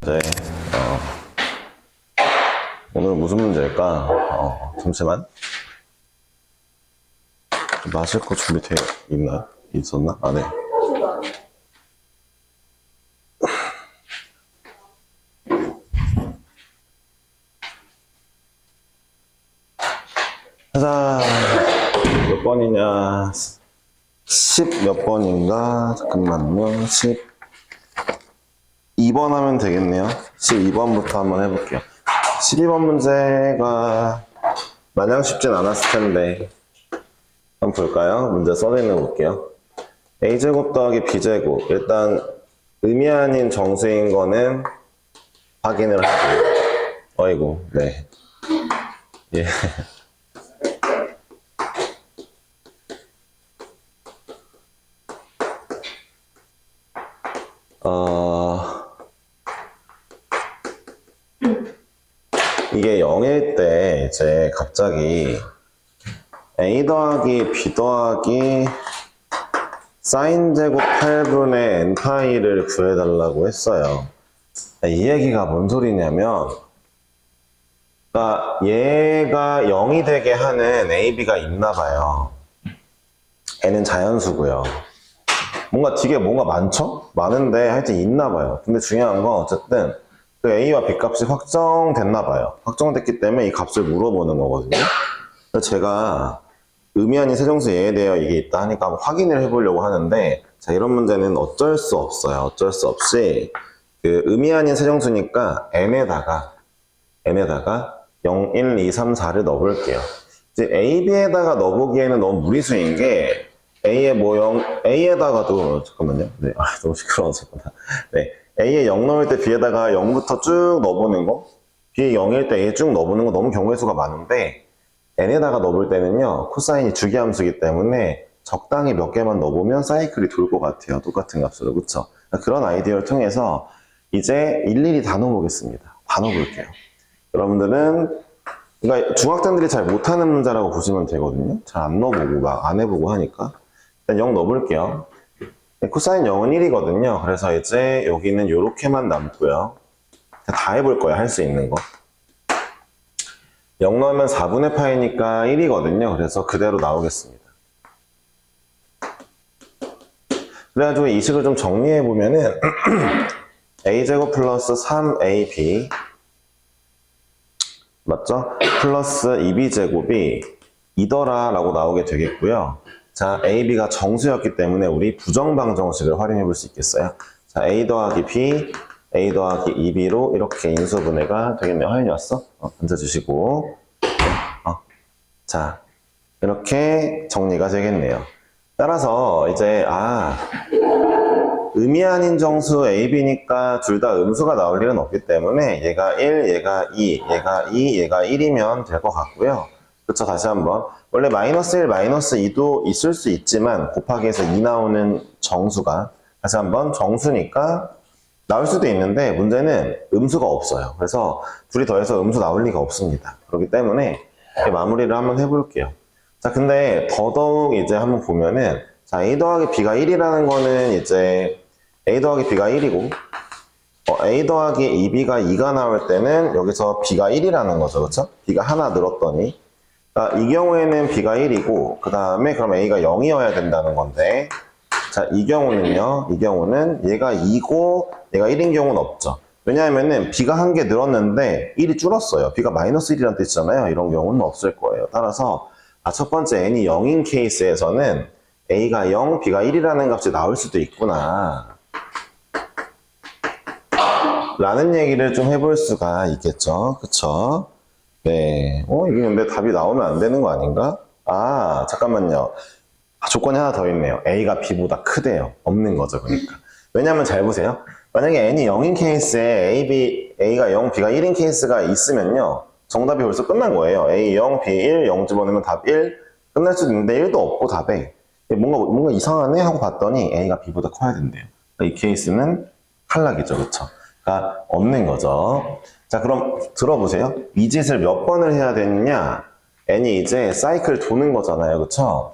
네, 오늘은 무슨 문제일까? 잠시만. 마실 거 준비되어 있나? 있었나? 아, 네. 자, 몇 번이냐? 10 몇 번인가? 잠깐만요. 12번 하면 되겠네요. 12번부터 한번 해볼게요. 12번 문제가 마냥 쉽진 않았을 텐데 한번 볼까요? 문제 써있는 거 볼게요. a제곱 더하기 b제곱. 일단 의미 아닌 정수인 거는 확인을 하고. 어이구, 네. 예. 이게 0일 때 이제 갑자기 a 더하기 b 더하기 사인 제곱 8분의 n파이를 구해달라고 했어요. 이 얘기가 뭔 소리냐면, 그러니까 얘가 0이 되게 하는 a, b가 있나 봐요. n은 자연수고요. 뭔가 되게 뭔가 많죠? 많은데 하여튼 있나 봐요. 근데 중요한 건 어쨌든 그 a와 b 값이 확정됐나 봐요. 확정됐기 때문에 이 값을 물어보는 거거든요. 그래서 제가 의미 아닌 세정수 얘에 대해 이게 있다 하니까 한번 확인을 해보려고 하는데, 자, 이런 문제는 어쩔 수 없어요. 어쩔 수 없이 그 의미 아닌 세정수니까 n에다가 0, 1, 2, 3, 4를 넣어볼게요. 이제 a, b에다가 넣어보기에는 너무 무리수인 게 a에 뭐 0, a에다가도 잠깐만요. 네, 너무 시끄러워서. 네, a에 0 넣을 때 b에다가 0부터 쭉 넣어보는 거, b에 0일 때 a에 쭉 넣어보는 거 너무 경우의 수가 많은데, n에다가 넣어볼 때는요, 코사인이 주기함수이기 때문에 적당히 몇 개만 넣어보면 사이클이 돌 것 같아요. 똑같은 값으로. 그쵸? 그런 아이디어를 통해서 이제 일일이 다 넣어보겠습니다. 다 넣어볼게요. 여러분들은, 그러니까 중학생들이 잘 못하는 문제라고 보시면 되거든요. 잘 안 넣어보고 막 안 해보고 하니까. 일단 0 넣어볼게요. 코사인 0은 1이거든요. 그래서 이제 여기는 이렇게만 남고요. 다 해볼 거예요. 할 수 있는 거. 0 넣으면 4분의 파이니까 1이거든요. 그래서 그대로 나오겠습니다. 그래가지고 이 식을 좀 정리해보면은 a제곱 플러스 3ab 맞죠? 플러스 2b제곱이 2더라 라고 나오게 되겠고요. 자, ab가 정수였기 때문에 우리 부정방정식을 활용해 볼 수 있겠어요. 자, a 더하기 b, a 더하기 2b로 이렇게 인수분해가 되겠네요. 화연이 왔어? 앉아주시고. 자, 이렇게 정리가 되겠네요. 따라서 이제 의미 아닌 정수 a, b니까 둘 다 음수가 나올 일은 없기 때문에 얘가 1, 얘가 2, 얘가 2, 얘가 1이면 될 것 같고요. 그쵸? 다시 한번. 원래 마이너스 1, 마이너스 2도 있을 수 있지만 곱하기에서 2 나오는 정수가, 다시 한번 정수니까 나올 수도 있는데 문제는 음수가 없어요. 그래서 둘이 더해서 음수 나올 리가 없습니다. 그렇기 때문에 마무리를 한번 해볼게요. 자, 근데 더더욱 이제 한번 보면은, 자, a 더하기 b가 1이라는 거는 이제 a 더하기 b가 1이고, a 더하기 2b가 2가 나올 때는 여기서 b가 1이라는 거죠. 그쵸? b가 하나 늘었더니. 그러니까 이 경우에는 b가 1이고, 그 다음에 그럼 a가 0이어야 된다는 건데, 자, 이 경우는요, 이 경우는 얘가 2고, 얘가 1인 경우는 없죠. 왜냐하면은 b가 한 개 늘었는데 1이 줄었어요. b가 마이너스 1이라는 뜻이잖아요. 이런 경우는 없을 거예요. 따라서 첫 번째 n이 0인 케이스에서는 a가 0, b가 1이라는 값이 나올 수도 있구나 라는 얘기를 좀 해볼 수가 있겠죠. 그쵸? 네. 이게 근데 답이 나오면 안 되는 거 아닌가? 잠깐만요. 조건이 하나 더 있네요. a가 b보다 크대요. 없는 거죠. 그러니까. 왜냐면 잘 보세요. 만약에 n이 0인 케이스에 a가 0, b가 1인 케이스가 있으면요. 정답이 벌써 끝난 거예요. a 0, b 1, 0 집어넣으면 답 1. 끝날 수도 있는데 1도 없고 답에. 뭔가 이상하네 하고 봤더니 a가 b보다 커야 된대요. 이 케이스는 탈락이죠. 그쵸? 그러니까 없는 거죠. 자, 그럼 들어보세요. 이 짓을 몇 번을 해야 되느냐? n이 이제 사이클 도는 거잖아요. 그쵸?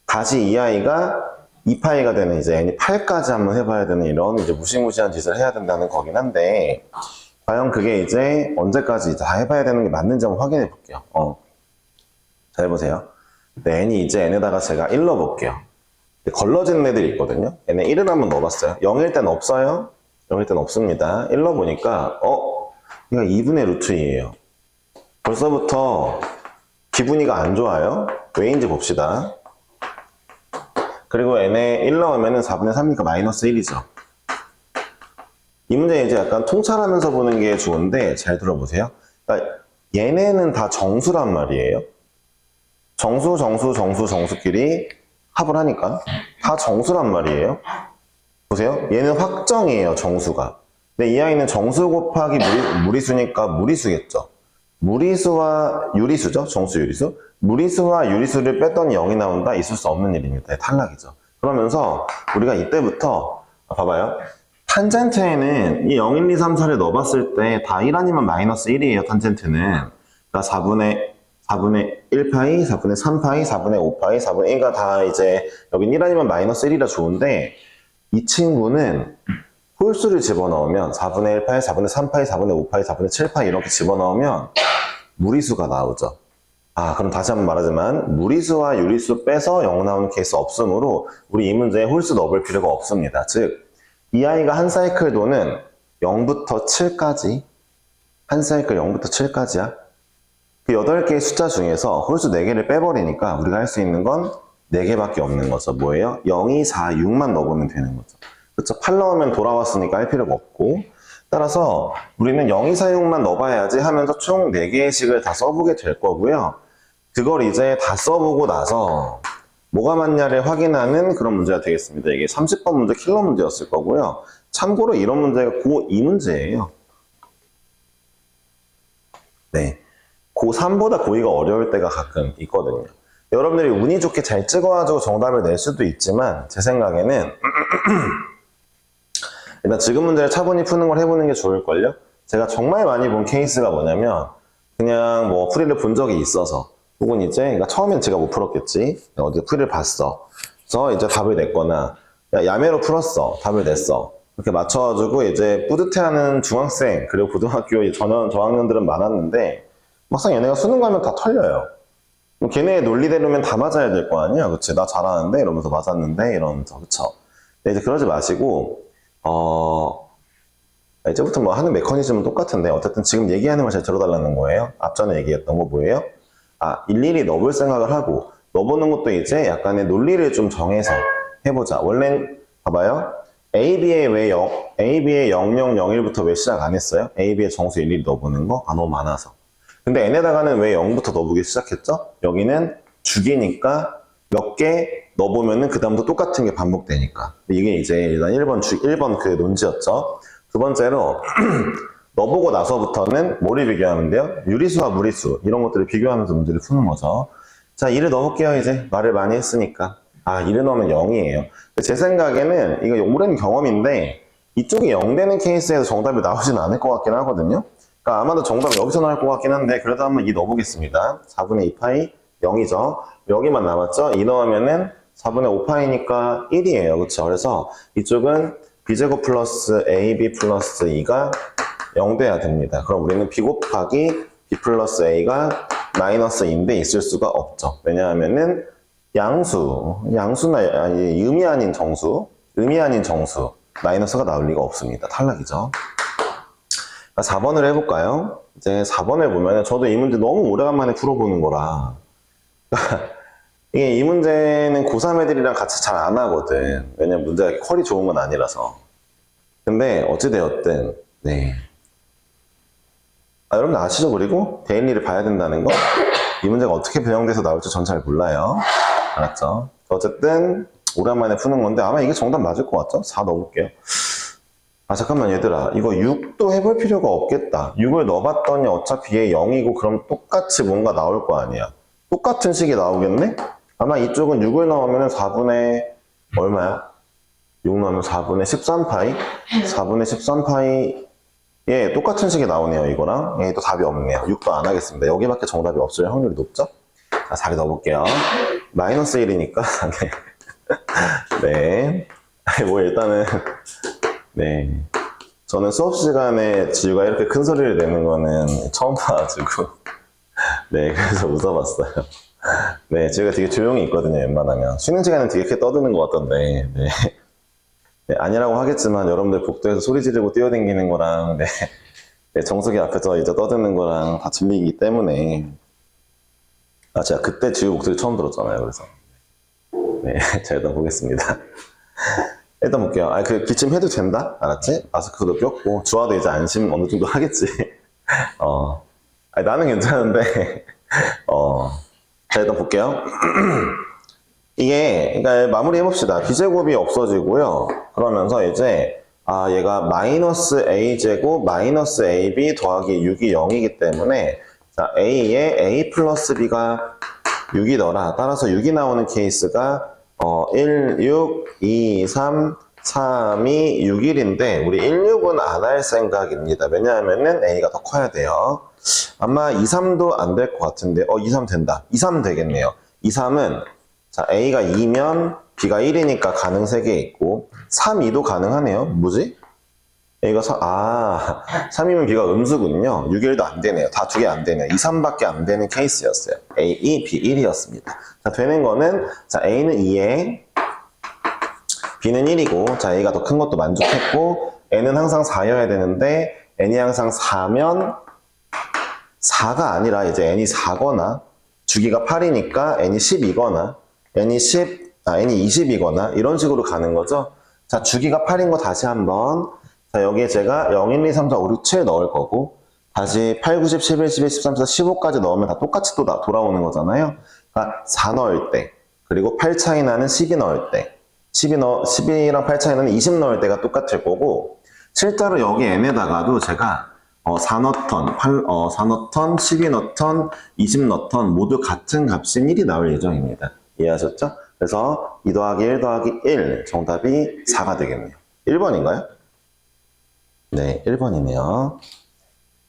다시 이 아이가 2파이가 되는 이제 n이 8까지 한번 해봐야 되는 이런 이제 무시무시한 짓을 해야 된다는 거긴 한데, 과연 그게 이제 언제까지 다 해봐야 되는 게 맞는지 한번 확인해 볼게요. 잘 보세요. n이 이제 n에다가 제가 1 넣어볼게요. 걸러지는 애들이 있거든요. n에 1을 한번 넣어봤어요. 0일 땐 없어요? 0일 땐 없습니다. 1 넣어보니까 얘가 2분의 루트 2예요. 벌써부터 기분이가 안 좋아요. 왜인지 봅시다. 그리고 n에 1 넣으면 4분의 3이니까 마이너스 1이죠. 이 문제 이제 약간 통찰하면서 보는 게 좋은데 잘 들어보세요. 그러니까 얘네는 다 정수란 말이에요. 정수끼리 합을 하니까 다 정수란 말이에요. 보세요. 얘는 확정이에요, 정수가. 근데 이 아이는 정수 곱하기 무리수니까 무리수겠죠. 무리수와 유리수죠. 정수 유리수. 무리수와 유리수를 뺐더니 0이 나온다. 있을 수 없는 일입니다. 탈락이죠. 그러면서 우리가 이때부터 봐봐요. 탄젠트에는 이 0, 1, 2, 3, 4를 넣어봤을 때 다 1 아니면 마이너스 1이에요. 탄젠트는. 그러니까 4분의 1파이, 4분의 3파이, 4분의 5파이, 4분의 1가 다 이제 여긴 1 아니면 마이너스 1이라 좋은데 이 친구는 홀수를 집어넣으면 4분의 1파이, 4분의 3파이, 4분의 5파이, 4분의 7파이 이렇게 집어넣으면 무리수가 나오죠. 그럼 다시 한번 말하지만 무리수와 유리수 빼서 0 나오는 케이스 없으므로 우리 이 문제에 홀수 넣어볼 필요가 없습니다. 즉, 이 아이가 한 사이클 도는 0부터 7까지 한 사이클 0부터 7까지야. 그 8개의 숫자 중에서 홀수 4개를 빼버리니까 우리가 할 수 있는 건 4개밖에 없는 거죠. 뭐예요? 0, 2, 4, 6만 넣어보면 되는 거죠. 그쵸? 8 넣으면 돌아왔으니까 할 필요가 없고 따라서 우리는 0, 2, 4, 6만 넣어봐야지 하면서 총 4개의 식을 다 써보게 될 거고요. 그걸 이제 다 써보고 나서 뭐가 맞냐를 확인하는 그런 문제가 되겠습니다. 이게 30번 문제 킬러 문제였을 거고요. 참고로 이런 문제가 고2 문제예요. 네. 고3보다 고2가 어려울 때가 가끔 있거든요. 여러분들이 운이 좋게 잘 찍어가지고 정답을 낼 수도 있지만 제 생각에는 일단 지금 문제를 차분히 푸는 걸 해보는 게 좋을걸요? 제가 정말 많이 본 케이스가 뭐냐면 그냥 뭐 풀이를 본 적이 있어서 혹은 이제 그러니까 처음엔 제가 못 풀었겠지. 어디 풀이를 봤어. 그래서 이제 답을 냈거나 야매로 풀었어. 답을 냈어. 이렇게 맞춰가지고 이제 뿌듯해하는 중학생 그리고 고등학교 저학년들은 많았는데 막상 얘네가 수능 가면 다 털려요. 걔네의 논리대로면 다 맞아야 될 거 아니야. 그치? 나 잘하는데? 이러면서 맞았는데? 이러면서. 그쵸? 근데 이제 그러지 마시고, 이제부터 뭐 하는 메커니즘은 똑같은데, 어쨌든 지금 얘기하는 걸 잘 들어달라는 거예요. 앞전에 얘기했던 거 뭐예요? 일일이 넣어볼 생각을 하고, 넣어보는 것도 이제 약간의 논리를 좀 정해서 해보자. 원래는, 봐봐요. AB의 0001부터 왜 시작 안 했어요? AB의 정수 일일이 넣어보는 거? 너무 많아서. 근데 n에다가는 왜 0부터 넣어보기 시작했죠? 여기는 주기니까 몇 개 넣어보면은 그 다음부터 똑같은 게 반복되니까. 이게 이제 일단 1번 그 논지였죠. 두 번째로 넣어보고 나서부터는 뭐를 비교하면 돼요? 유리수와 무리수 이런 것들을 비교하면서 문제를 푸는 거죠. 자, 1을 넣어볼게요. 이제 말을 많이 했으니까. 1을 넣으면 0이에요. 제 생각에는 이거 오랜 경험인데 이쪽이 0 되는 케이스에서 정답이 나오진 않을 것 같긴 하거든요. 그러니까 아마도 정답 여기서 나올 것 같긴 한데 그래도 한번 2 넣어보겠습니다. 4분의 2파이 0이죠. 여기만 남았죠. 2 넣으면은 4분의 5파이니까 1이에요. 그렇죠? 그래서 이쪽은 b제곱 플러스 ab 플러스 2가 0 돼야 됩니다. 그럼 우리는 b 곱하기 b 플러스 a가 마이너스 2인데 있을 수가 없죠. 왜냐하면은 양수나 음이 아닌 정수 마이너스가 나올 리가 없습니다. 탈락이죠. 4번을 해볼까요? 이제 4번을 보면 저도 이 문제 너무 오래간만에 풀어보는 거라 이게 이 문제는 고3 애들이랑 같이 잘 안 하거든. 왜냐면 문제가 퀄이 좋은 건 아니라서. 근데 어찌되었든 네. 여러분 아시죠? 그리고 데일리를 봐야 된다는 거? 이 문제가 어떻게 변형돼서 나올지 전 잘 몰라요. 알았죠? 어쨌든 오랜만에 푸는 건데 아마 이게 정답 맞을 것 같죠? 4 넣어볼게요. 잠깐만 얘들아, 이거 6도 해볼 필요가 없겠다. 6을 넣어봤더니 어차피 얘 0이고 그럼 똑같이 뭔가 나올 거 아니야. 똑같은 식이 나오겠네? 아마 이쪽은 6을 넣으면 4분의 얼마야? 6 넣으면 4분의 13파이? 4분의 13파이에 똑같은 식이 나오네요. 이거랑 얘도 답이 없네요. 6도 안 하겠습니다. 여기밖에 정답이 없을 확률이 높죠? 자, 4를 넣어볼게요. 마이너스 1이니까 네. 네. 뭐 일단은 네. 저는 수업 시간에 지우가 이렇게 큰 소리를 내는 거는 처음 봐가지고 네, 그래서 웃어봤어요. 네, 지우가 되게 조용히 있거든요, 웬만하면. 쉬는 시간은 되게 이렇게 떠드는 것 같던데, 네. 네, 아니라고 하겠지만 여러분들 복도에서 소리 지르고 뛰어다니는 거랑 네, 네, 정석이 앞에서 이제 떠드는 거랑 다 들리기 때문에 아, 제가 그때 지우 목소리 처음 들었잖아요, 그래서 네, 자, 일단 보겠습니다. 일단 볼게요. 아, 그 기침해도 된다? 알았지? 마스크도 꼈고 주아도 이제 안심 어느 정도 하겠지. 아니, 나는 괜찮은데 자, 일단 볼게요. 이게 그러니까 마무리 해봅시다. b제곱이 없어지고요. 그러면서 이제 얘가 마이너스 a제곱 마이너스 ab 더하기 6이 0이기 때문에 자, a에 a 플러스 b가 6이더라. 따라서 6이 나오는 케이스가 1, 6, 2, 3, 3이 6, 1인데 우리 1, 6은 안 할 생각입니다. 왜냐하면은 a가 더 커야 돼요. 아마 2, 3도 안 될 것 같은데 2, 3 된다. 2, 3 되겠네요. 2, 3은 자, a가 2면 b가 1이니까 가능 3개 있고 3, 2도 가능하네요. 뭐지? a가 3이면 b가 음수군요. 6, 1도 안 되네요. 다 두 개 안 되네요. 2, 3밖에 안 되는 케이스였어요. a, 2, b 1이었습니다. 자, 되는 거는 자, a는 2에 b는 1이고 자, a가 더 큰 것도 만족했고 n은 항상 4여야 되는데 n이 항상 4면 4가 아니라 이제 n이 4거나 주기가 8이니까 n이 10이거나 n이 20이거나 이런 식으로 가는 거죠. 자, 주기가 8인 거 다시 한번. 자, 여기에 제가 0, 1, 2, 3, 4, 5, 6, 7 넣을 거고 다시 8, 9, 10, 11, 12, 13, 14, 15까지 넣으면 다 똑같이 또 돌아오는 거잖아요. 그러니까 4 넣을 때 그리고 8 차이 나는 12 넣을 때 12랑 8 차이 나는 20 넣을 때가 똑같을 거고 실제로 여기 n에다가도 제가 4너턴, 4너턴, 12너턴, 20너턴 모두 같은 값인 1이 나올 예정입니다. 이해하셨죠? 그래서 2 더하기 1 더하기 1 정답이 4가 되겠네요. 1번인가요? 네, 1번이네요.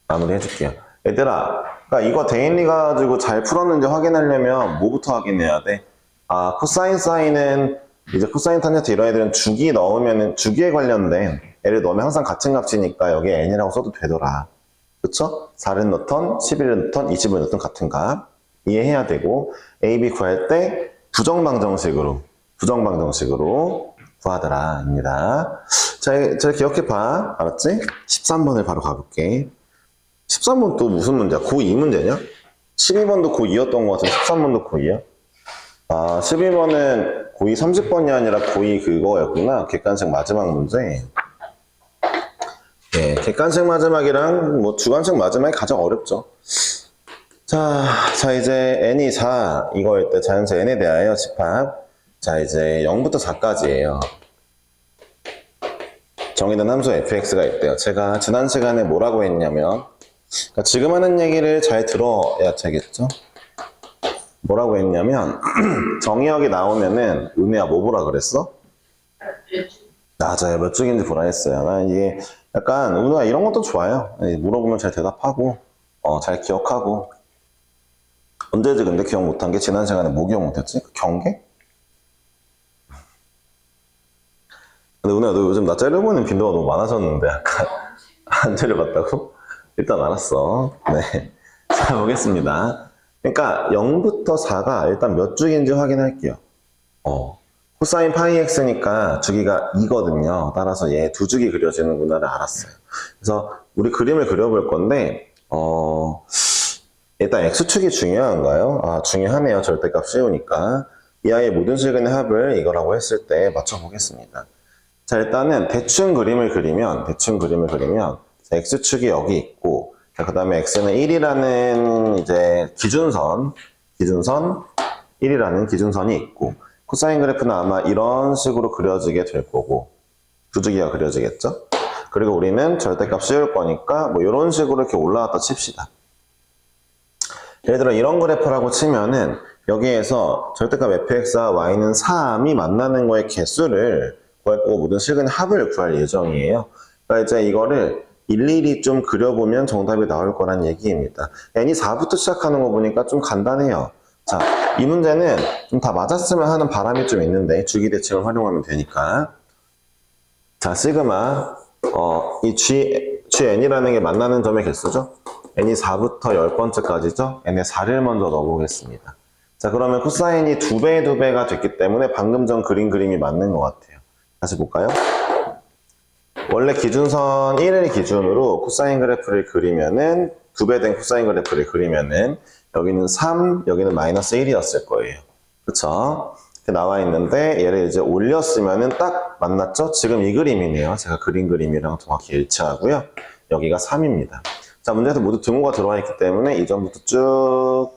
마무리 해줄게요. 얘들아, 그러니까 이거 대인리 가지고 잘 풀었는지 확인하려면 뭐부터 확인해야 돼? 코사인 사인은 이제 코사인 탄젠트 이런 애들은 주기 넣으면은 주기에 관련된 애를 넣으면 항상 같은 값이니까 여기에 n이라고 써도 되더라. 그쵸? 4를 넣던, 11을 넣던, 20을 넣던 같은 값 이해해야 되고 a, b 구할 때 부정방정식으로 구하더라 입니다. 잘 기억해봐. 알았지? 13번을 바로 가볼게. 13번 또 무슨 문제야? 고2 문제냐? 12번도 고2였던 것 같은데 13번도 고2야? 12번은 고2 30번이 아니라 고2 그거였구나. 객관식 마지막 문제. 네, 객관식 마지막이랑 뭐 주관식 마지막이 가장 어렵죠. 자 이제 n이 4 이거일 때 자연수 n에 대하여 집합. 자, 이제 0부터 4까지예요. 정의된 함수 fx가 있대요. 제가 지난 시간에 뭐라고 했냐면 그러니까 지금 하는 얘기를 잘 들어야 되겠죠? 뭐라고 했냐면 정의역이 나오면은 은혜야 뭐 보라 그랬어? 맞아요. 몇 쪽인지 보라 했어요. 나 이게 약간 은혜야 이런 것도 좋아요. 물어보면 잘 대답하고 잘 기억하고 언제지 근데 기억 못한 게 지난 시간에 뭐 기억 못했지? 경계? 근데 은혜야 너 요즘 나 째려보는 빈도가 너무 많아졌는데 약간 안 째려봤다고? 일단 알았어. 네. 자, 보겠습니다. 그러니까 0부터 4가 일단 몇 주기인지 확인할게요. 코사인 파이 x니까 주기가 2거든요. 따라서 얘 두 주기 그려지는구나를 알았어요. 그래서 우리 그림을 그려볼 건데 일단 x축이 중요한가요? 중요하네요. 절대값 씌우니까. 이 아이의 모든 시근의 합을 이거라고 했을 때 맞춰보겠습니다. 자, 일단은 대충 그림을 그리면 자, x축이 여기 있고 자, 그 다음에 x는 1이라는 이제 기준선 1이라는 기준선이 있고 코사인 그래프는 아마 이런 식으로 그려지게 될 거고 두 주기가 그려지겠죠? 그리고 우리는 절대값 씌울 거니까 뭐 이런 식으로 이렇게 올라왔다 칩시다. 예를 들어 이런 그래프라고 치면은 여기에서 절대값 fx와 y는 3이 만나는 거의 개수를 구할 거고 모든 식은 합을 구할 예정이에요. 그러니까 이제 이거를 일일이 좀 그려보면 정답이 나올 거란 얘기입니다. n이 4부터 시작하는 거 보니까 좀 간단해요. 자, 이 문제는 좀 다 맞았으면 하는 바람이 좀 있는데 주기 대칭을 활용하면 되니까. 자, 시그마 이 GN이라는 게 만나는 점의 개수죠. n이 4부터 10번째까지죠. n의 4를 먼저 넣어보겠습니다. 자, 그러면 코사인이 2배가 됐기 때문에 방금 전 그림이 맞는 것 같아요. 다시 볼까요? 원래 기준선 1을 기준으로 코사인 그래프를 그리면은 2배 된 코사인 그래프를 그리면은 여기는 3, 여기는 마이너스 1이었을 거예요. 그쵸? 이렇게 나와 있는데 얘를 이제 올렸으면은 딱 맞났죠? 지금 이 그림이네요. 제가 그린 그림이랑 정확히 일치하고요. 여기가 3입니다. 자, 문제에서 모두 등호가 들어와 있기 때문에 이전부터 쭉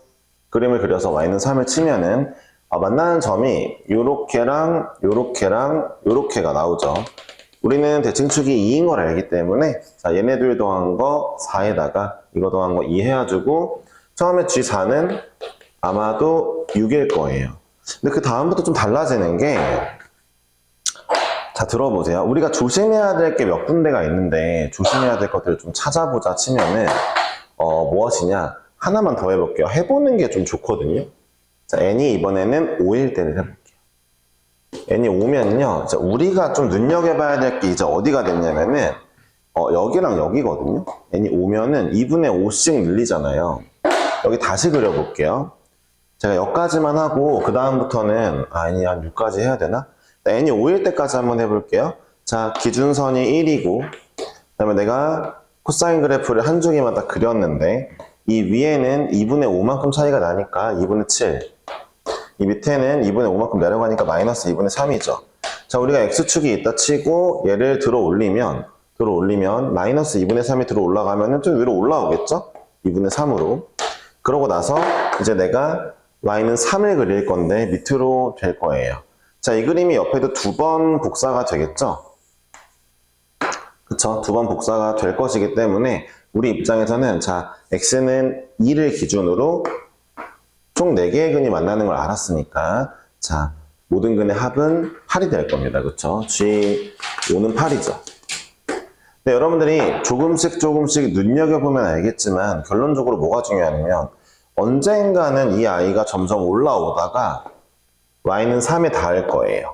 그림을 그려서 y는 3을 치면은 만나는 점이 요렇게랑 요렇게랑 요렇게가 나오죠. 우리는 대칭축이 2인 걸 알기 때문에 자, 얘네들 더한 거 4에다가 이거 더한 거 2 해가지고 처음에 G4는 아마도 6일 거예요. 근데 그 다음부터 좀 달라지는 게, 자, 들어보세요. 우리가 조심해야 될 게 몇 군데가 있는데, 조심해야 될 것들을 좀 찾아보자 치면은, 무엇이냐? 하나만 더 해볼게요. 해보는 게 좀 좋거든요. 자, n이 이번에는 5일 때를 해볼게요. n이 5면요, 자, 우리가 좀 눈여겨봐야 될 게 이제 어디가 됐냐면은, 여기랑 여기거든요. n이 5면은 2분의 5씩 늘리잖아요. 여기 다시 그려볼게요. 제가 여기까지만 하고 그 다음부터는 n이 한 6까지 해야 되나? n이 5일 때까지 한번 해볼게요. 자, 기준선이 1이고 그 다음에 내가 코사인 그래프를 한 주기마다 그렸는데 이 위에는 2분의 5만큼 차이가 나니까 2분의 7, 이 밑에는 2분의 5만큼 내려가니까 마이너스 2분의 3이죠. 자, 우리가 x축이 있다 치고 얘를 들어 올리면 마이너스 2분의 3이 들어 올라가면 좀 위로 올라오겠죠? 2분의 3으로. 그러고 나서 이제 내가 y는 3을 그릴 건데 밑으로 될 거예요. 자, 이 그림이 옆에도 2번 복사가 되겠죠? 그쵸? 2번 복사가 될 것이기 때문에 우리 입장에서는 자, x는 2를 기준으로 총 4개의 근이 만나는 걸 알았으니까 자, 모든 근의 합은 8이 될 겁니다. 그쵸? G5는 8이죠. 네, 여러분들이 조금씩 눈여겨보면 알겠지만 결론적으로 뭐가 중요하냐면 언젠가는 이 아이가 점점 올라오다가 y는 3에 닿을 거예요.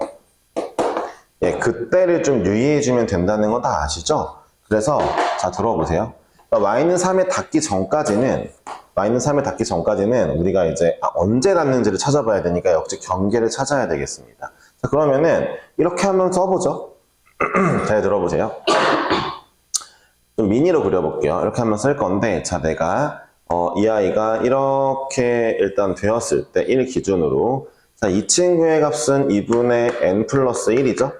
예, 그때를 좀 유의해주면 된다는 거 다 아시죠? 그래서 자, 들어보세요. y는 3에 닿기 전까지는 우리가 이제 언제 닿는지를 찾아봐야 되니까 역시 경계를 찾아야 되겠습니다. 자, 그러면은 이렇게 한번 써보죠. 잘 들어보세요. 좀 미니로 그려볼게요. 이렇게 한번 쓸 건데 자, 내가 이 아이가 이렇게 일단 되었을 때 1 기준으로 자, 이 친구의 값은 2분의 n 플러스 1이죠?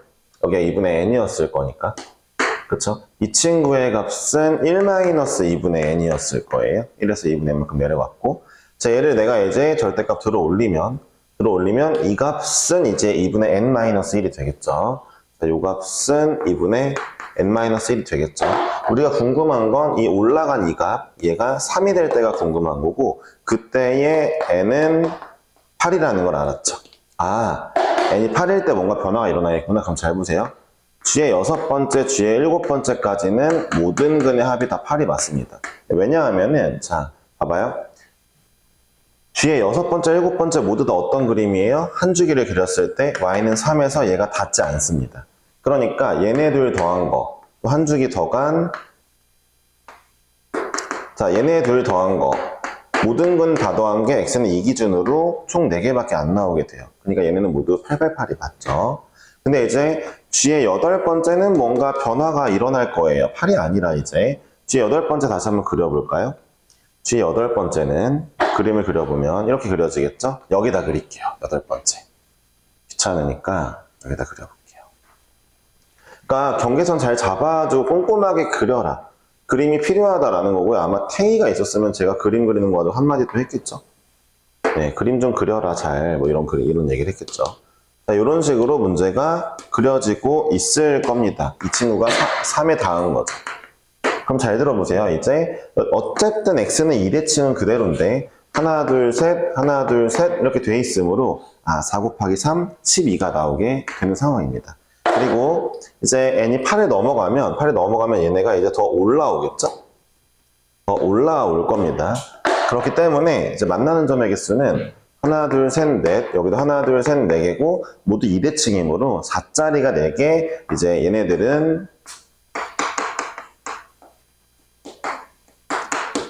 여기가 2분의 n이었을 거니까. 그쵸? 이 친구의 값은 1-2분의 n이었을 거예요. 1에서 2분의 n만큼 내려왔고. 자, 얘를 내가 이제 절대값 들어 올리면 이 값은 이제 2분의 n-1이 되겠죠. 자, 요 값은 2분의 n-1이 되겠죠. 우리가 궁금한 건 이 올라간 이 값, 얘가 3이 될 때가 궁금한 거고, 그때의 n은 8이라는 걸 알았죠. 아, n이 8일 때 뭔가 변화가 일어나겠구나. 그럼 잘 보세요. G의 6번째, G의 7번째까지는 모든 근의 합이 다 8이 맞습니다. 왜냐하면은, 자, 봐봐요. G의 6번째, 7번째 모두 다 어떤 그림이에요? 한 주기를 그렸을 때 y는 3에서 얘가 닿지 않습니다. 그러니까 얘네들 더한 거, 또 한 주기 더간, 자, 얘네들 더한 거, 모든 근 다 더한 게 x는 이 기준으로 총 4개밖에 안 나오게 돼요. 그러니까 얘네는 모두 888이 맞죠. 근데 이제 G의 8번째는 뭔가 변화가 일어날 거예요. 8이 아니라 이제 G의 8번째 다시 한번 그려볼까요? G의 8번째는 그림을 그려보면 이렇게 그려지겠죠? 여기다 그릴게요. 8번째. 귀찮으니까 여기다 그려볼게요. 그러니까 경계선 잘 잡아주고 꼼꼼하게 그려라. 그림이 필요하다라는 거고요. 아마 태희가 있었으면 제가 그림 그리는 거도 한마디 또 했겠죠. 네, 그림 좀 그려라 잘, 뭐 이런 얘기를 했겠죠. 자, 이런 식으로 문제가 그려지고 있을 겁니다. 이 친구가 3에 닿은 거죠. 그럼 잘 들어보세요. 이제 어쨌든 x는 2대칭은 그대로인데 하나 둘 셋 이렇게 돼 있으므로 4 곱하기 3, 12가 나오게 되는 상황입니다. 그리고 이제 n이 8에 넘어가면 얘네가 이제 더 올라오겠죠? 더 올라올 겁니다. 그렇기 때문에 이제 만나는 점의 개수는 하나, 둘, 셋, 넷. 여기도 하나, 둘, 셋, 네 개고, 모두 2대칭이므로 4자리가 4개. 이제 얘네들은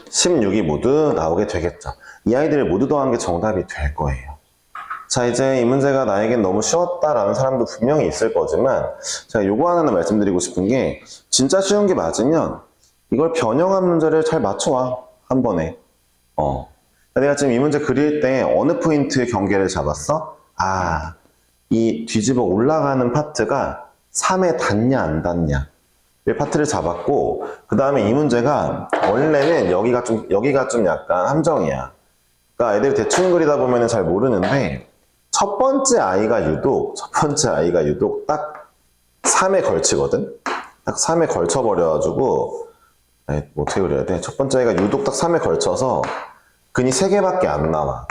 16이 모두 나오게 되겠죠. 이 아이들을 모두 더한 게 정답이 될 거예요. 자, 이제 이 문제가 나에겐 너무 쉬웠다라는 사람도 분명히 있을 거지만, 제가 요거 하나는 말씀드리고 싶은 게, 진짜 쉬운 게 맞으면, 이걸 변형한 문제를 잘 맞춰와. 한 번에. 내가 지금 이 문제 그릴 때 어느 포인트의 경계를 잡았어? 아, 이 뒤집어 올라가는 파트가 3에 닿냐 안 닿냐 이 파트를 잡았고, 그 다음에 이 문제가 원래는 여기가 좀 약간 함정이야. 그러니까 애들이 대충 그리다 보면 잘 모르는데 첫 번째 아이가 유독 딱 3에 걸치거든? 딱 3에 걸쳐버려가지고, 뭐 어떻게 그려야 돼? 첫 번째 아이가 유독 딱 3에 걸쳐서 근이 3개밖에 안 나와.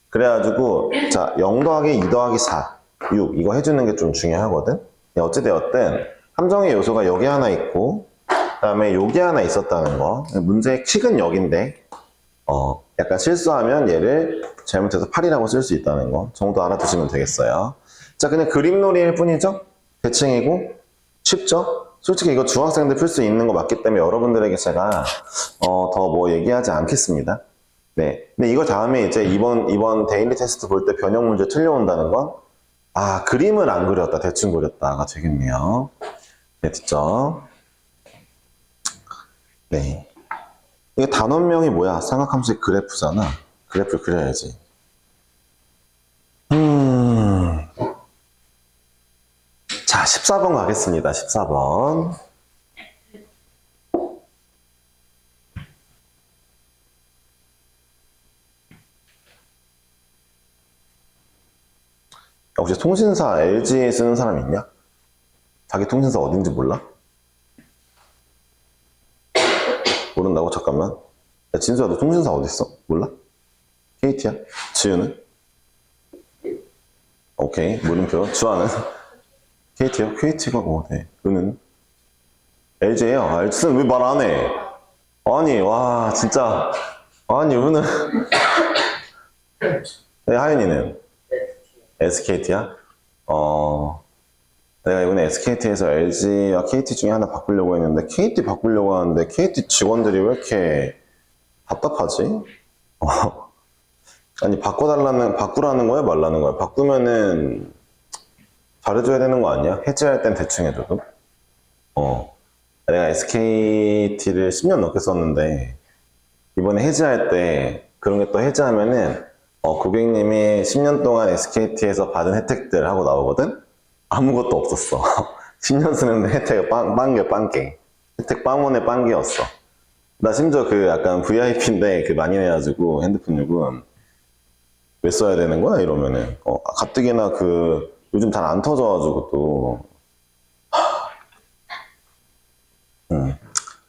그래가지고, 자, 0 더하기 2 더하기 4, 6. 이거 해주는 게 좀 중요하거든? 어찌되었든, 함정의 요소가 여기 하나 있고, 그 다음에 여기 하나 있었다는 거. 문제의 킥은 여긴데, 약간 실수하면 얘를 잘못해서 8이라고 쓸 수 있다는 거 정도 알아두시면 되겠어요. 자, 그냥 그림놀이일 뿐이죠? 대칭이고, 쉽죠? 솔직히 이거 중학생들 풀 수 있는 거 맞기 때문에 여러분들에게 제가, 더 뭐 얘기하지 않겠습니다. 네. 근데 이거 다음에 이제 이번 데일리 테스트 볼 때 변형 문제 틀려온다는 건, 아, 그림을 안 그렸다, 대충 그렸다가 되겠네요. 네, 됐죠? 네. 이게 단원명이 뭐야? 삼각함수의 그래프잖아. 그래프를 그려야지. 자, 14번 가겠습니다. 14번. 혹시 통신사 LG 쓰는 사람 있냐? 자기 통신사 어딘지 몰라? 모른다고? 잠깐만. 야, 진수야, 너 통신사 어딨어? 몰라? KT야? 지우는? 오케이, 물음표. 주아는? KT요? KT가 뭐, 네. 은은? LG예요. LG는 왜 말 안 해? 아니, 와, 진짜. 아니, 은은. 네, 하윤이는? SKT야? 내가 이번에 SKT에서 LG와 KT 중에 하나 바꾸려고 했는데, KT 바꾸려고 하는데, KT 직원들이 왜 이렇게 답답하지? 아니, 바꾸라는 거야, 말라는 거야? 바꾸면은, 잘해줘야 되는 거 아니야? 해지할 땐 대충 해줘도? 내가 SKT를 10년 넘게 썼는데, 이번에 해지할 때, 그런 게 또 해지하면은, 고객님이 10년 동안 SKT에서 받은 혜택들 하고 나오거든? 아무것도 없었어. 10년 쓰는데 혜택이 빵개. 혜택 빵원에 빵개였어. 나 심지어 그 약간 VIP인데 그 많이 내가지고 핸드폰 요금 왜 써야 되는 거야? 이러면은. 가뜩이나 그 요즘 잘 안 터져가지고 또.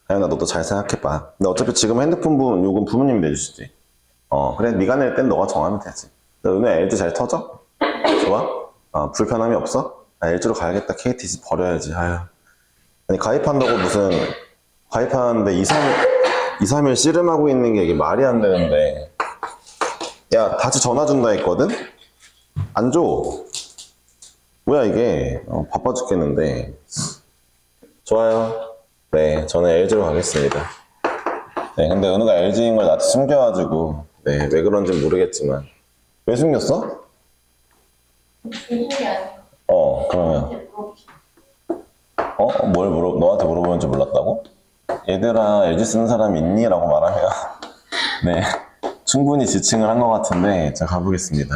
하연아, 너도 잘 생각해봐. 근데 어차피 지금 핸드폰 요금 부모님이 내주시지. 그래, 네가 낼 땐 너가 정하면 되지. 너 오늘 LG 잘 터져? 좋아? 불편함이 없어? LG로 가야겠다. KT 버려야지. 아유. 아니, 가입하는데 2, 3일 씨름하고 있는 게 이게 말이 안 되는데. 야, 다시 전화 준다 했거든? 안 줘. 뭐야, 이게. 바빠 죽겠는데. 좋아요. 네, 저는 LG로 가겠습니다. 네, 근데 은우가 LG인 걸 나한테 숨겨가지고, 네, 왜 그런지 모르겠지만. 왜 숨겼어? 그러면. 너한테 물어보는 줄 몰랐다고? 얘들아, LG 쓰는 사람 있니? 라고 말하면, 네, 충분히 지칭을 한 것 같은데, 자, 가보겠습니다.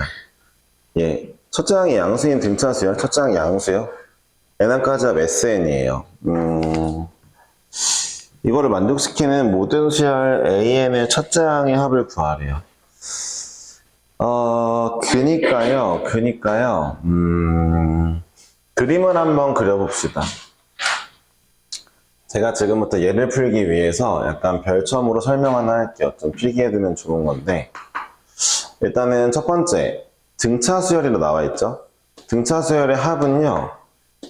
예. 첫째 항이 양수인 등차수요? 첫째 항이 양수요? n항까지 합 SN이에요. 이거를 만족시키는 모든 수열 AN의 첫째 항의 합을 구하래요. 그니까요. 그림을 한번 그려봅시다. 제가 지금부터 얘를 풀기 위해서 약간 별첨으로 설명 하나 할게요. 좀 필기해두면 좋은 건데, 일단은 첫 번째, 등차 수열이로 나와 있죠? 등차 수열의 합은요,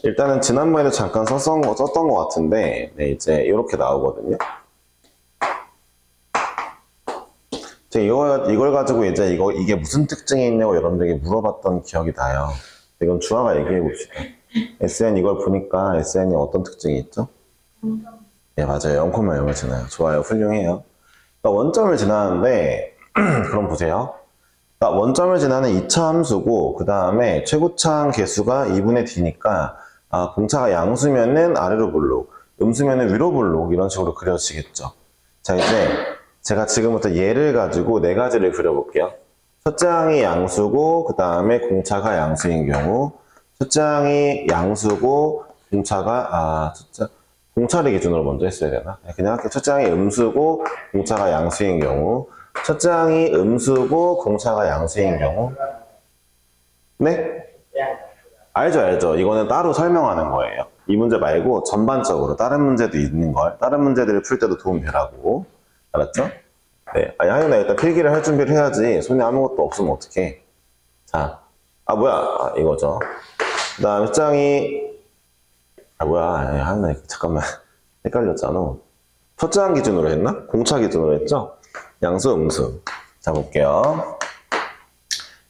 일단은 지난번에도 잠깐 썼던 것 같은데, 네, 이제 이렇게 나오거든요. 제가 이걸 가지고 이제 이게 무슨 특징이 있냐고 여러분들에게 물어봤던 기억이 나요. 이건 주아가 얘기해 봅시다. SN 이걸 보니까 SN이 어떤 특징이 있죠? 네, 맞아요. 0,0을 지나요. 좋아요. 훌륭해요. 그러니까 원점을 지나는데, 그럼 보세요. 그러니까 원점을 지나는 2차 함수고, 그 다음에 최고차항 개수가 2분의 d니까, 공차가 양수면은 아래로 볼록, 음수면은 위로 볼록, 이런 식으로 그려지겠죠. 자, 이제 제가 지금부터 얘를 가지고 네 가지를 그려볼게요. 첫째 항이 양수고, 그 다음에 공차가 양수인 경우, 첫째 항이 양수고, 공차를 기준으로 먼저 했어야 되나? 그냥 할게요. 첫째 항이 음수고, 공차가 양수인 경우, 첫째 항이 음수고, 공차가 양수인 경우. 네? 알죠. 이거는 따로 설명하는 거예요. 이 문제 말고 전반적으로 다른 문제도 있는 걸, 다른 문제들을 풀 때도 도움 되라고. 알았죠? 네. 하윤아 일단 필기를 할 준비를 해야지. 손에 아무것도 없으면 어떡해. 자. 이거죠. 그 다음 첫째 항이, 하윤아 잠깐만. 헷갈렸잖아. 첫째 항 기준으로 했나? 공차 기준으로 했죠? 양수, 음수. 자, 볼게요.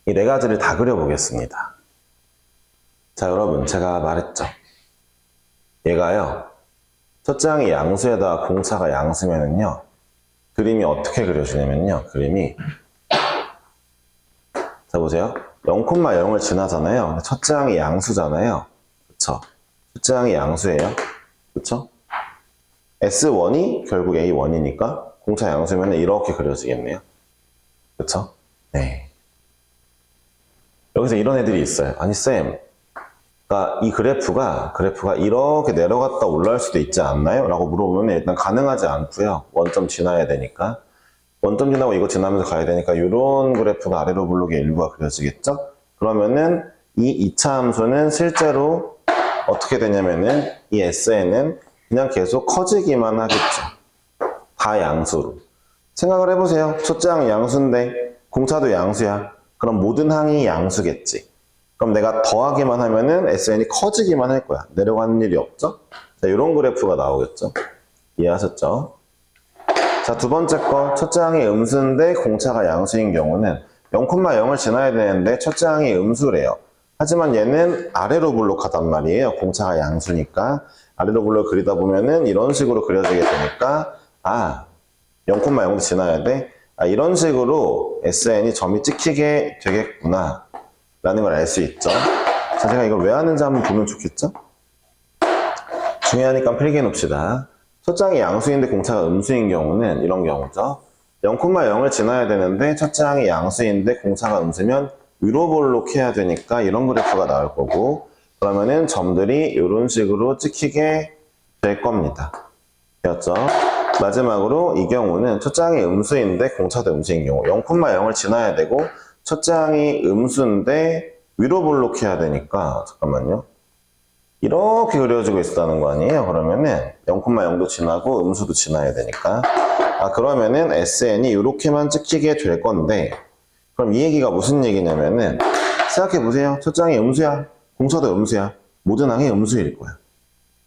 이 네 가지를 다 그려보겠습니다. 자, 여러분, 제가 말했죠. 얘가요, 첫째 항이 양수에다가 공차가 양수면은요, 그림이 어떻게 그려지냐면요, 자, 보세요. 0,0을 지나잖아요. 첫째 항이 양수잖아요. 그쵸? 첫째 항이 양수예요. 그쵸? S1이 결국 A1이니까 공차 양수면 이렇게 그려지겠네요. 그쵸? 네. 여기서 이런 애들이 있어요. 아니, 쌤. 그러니까 이 그래프가 이렇게 내려갔다 올라올 수도 있지 않나요? 라고 물어보면 일단 가능하지 않고요. 원점 지나야 되니까. 원점 지나고 이거 지나면서 가야 되니까 이런 그래프가 아래로 블록의 일부가 그려지겠죠? 그러면은 이 2차 함수는 실제로 어떻게 되냐면은 이 SN은 그냥 계속 커지기만 하겠죠. 다 양수로. 생각을 해보세요. 첫째 항이 양수인데 공차도 양수야. 그럼 모든 항이 양수겠지. 그럼 내가 더하기만 하면은 SN이 커지기만 할 거야. 내려가는 일이 없죠? 자, 이런 그래프가 나오겠죠? 이해하셨죠? 자, 두 번째 거. 첫째 항이 음수인데 공차가 양수인 경우는 0,0을 지나야 되는데 첫째 항이 음수래요. 하지만 얘는 아래로 볼록하단 말이에요. 공차가 양수니까. 아래로 볼록 그리다 보면은 이런 식으로 그려지게 되니까 0,0도 지나야 돼. 이런 식으로 SN이 점이 찍히게 되겠구나 라는 걸 알 수 있죠. 자, 제가 이걸 왜 하는지 한번 보면 좋겠죠? 중요하니까 필기해 놓읍시다. 첫째 항이 양수인데 공차가 음수인 경우는 이런 경우죠. 0,0을 지나야 되는데 첫째 항이 양수인데 공차가 음수면 위로 볼록해야 되니까 이런 그래프가 나올 거고, 그러면은 점들이 이런 식으로 찍히게 될 겁니다. 되었죠? 마지막으로 이 경우는 첫째 항이 음수인데 공차도 음수인 경우 0,0을 지나야 되고 첫째 항이 음수인데 위로 볼록해야 되니까 잠깐만요. 이렇게 그려지고 있다는 거 아니에요? 그러면은 0,0도 지나고 음수도 지나야 되니까 그러면은 SN이 이렇게만 찍히게 될 건데, 그럼 이 얘기가 무슨 얘기냐면은 생각해 보세요. 첫째 항이 음수야, 공차도 음수야, 모든 항이 음수일 거야.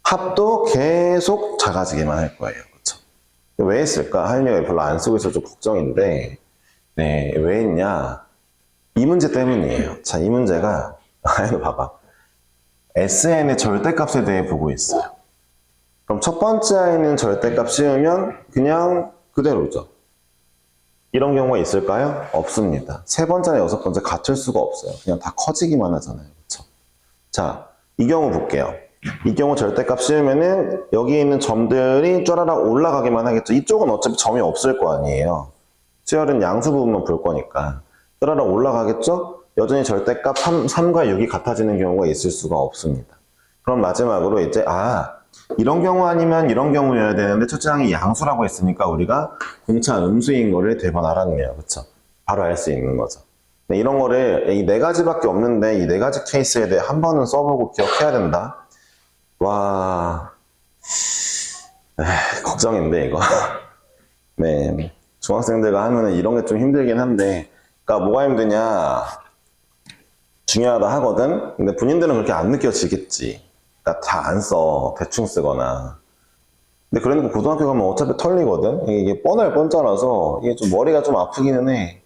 합도 계속 작아지기만 할 거예요. 그렇죠? 왜 했을까? 하윤이가 별로 안 쓰고 있어서 좀 걱정인데, 네, 왜 했냐? 이 문제 때문이에요. 자, 이 문제가 하윤이 봐봐. SN의 절대값에 대해 보고 있어요. 그럼 첫 번째 아이는 절대값 씌우면 그냥 그대로죠. 이런 경우가 있을까요? 없습니다. 세 번째나 여섯 번째 같을 수가 없어요. 그냥 다 커지기만 하잖아요. 그렇죠? 자, 이 경우 볼게요. 이 경우 절대값 씌우면은 여기 있는 점들이 쫘라락 올라가기만 하겠죠. 이쪽은 어차피 점이 없을 거 아니에요. 수열은 양수 부분만 볼 거니까 쫘라락 올라가겠죠? 여전히 절대값 3과 6이 같아지는 경우가 있을 수가 없습니다. 그럼 마지막으로 이제 이런 경우 아니면 이런 경우여야 되는데 첫째 항이 양수라고 했으니까 우리가 공차 음수인 거를 대번 알았네요. 그쵸? 바로 알 수 있는 거죠. 네, 이런 거를 이 네 가지밖에 없는데 이 네 가지 케이스에 대해 한 번은 써보고 기억해야 된다. 와, 걱정인데 이거. 네, 중학생들과 하면은 이런 게 좀 힘들긴 한데, 그러니까 뭐가 힘드냐? 중요하다 하거든? 근데 본인들은 그렇게 안 느껴지겠지. 그러니까 다 안 써. 대충 쓰거나. 근데 그러니까 고등학교 가면 어차피 털리거든? 이게 뻔할 뻔짜라서 이게 좀 머리가 좀 아프기는 해.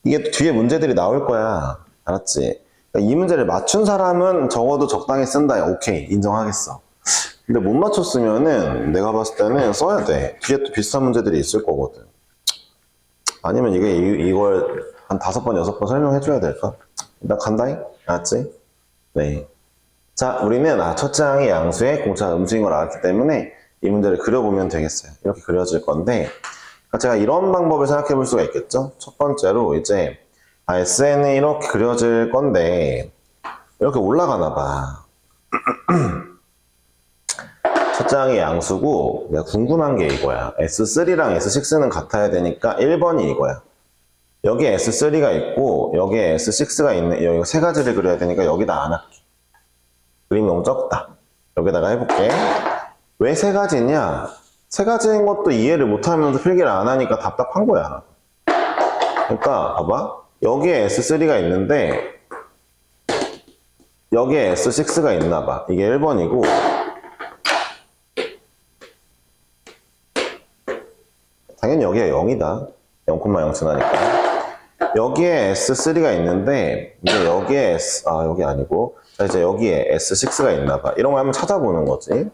이게 또 뒤에 문제들이 나올 거야. 알았지? 그러니까 이 문제를 맞춘 사람은 적어도 적당히 쓴다. 오케이. 인정하겠어. 근데 못 맞췄으면은 내가 봤을 때는 써야 돼. 뒤에 또 비슷한 문제들이 있을 거거든. 아니면 이걸 한 5번, 6번 설명해줘야 될까? 일단 간다잉? 알았지? 네. 자, 우리는 첫째 항이 양수의 공차 음수인 걸 알았기 때문에 이 문제를 그려보면 되겠어요. 이렇게 그려질 건데, 제가 이런 방법을 생각해 볼 수가 있겠죠? 첫 번째로 이제 SN이 이렇게 그려질 건데 이렇게 올라가나 봐. 첫째 항이 양수고 내가 궁금한 게 이거야. S3랑 S6는 같아야 되니까 1번이 이거야. 여기에 S3가 있고 여기에 S6가 있는 여기 세 가지를 그려야 되니까 여기다 안 할게. 그림이 너무 적다. 여기다가 해볼게. 왜 세 가지냐? 세 가지인 것도 이해를 못하면서 필기를 안 하니까 답답한 거야. 그러니까 봐봐. 여기에 S3가 있는데 여기에 S6가 있나 봐. 이게 1번이고 당연히 여기가 0이다. 0,0 지나니까. 여기에 S3가 있는데 이제 여기에 여기 아니고 이제 여기에 S6가 있나 봐. 이런 거 한번 찾아보는 거지.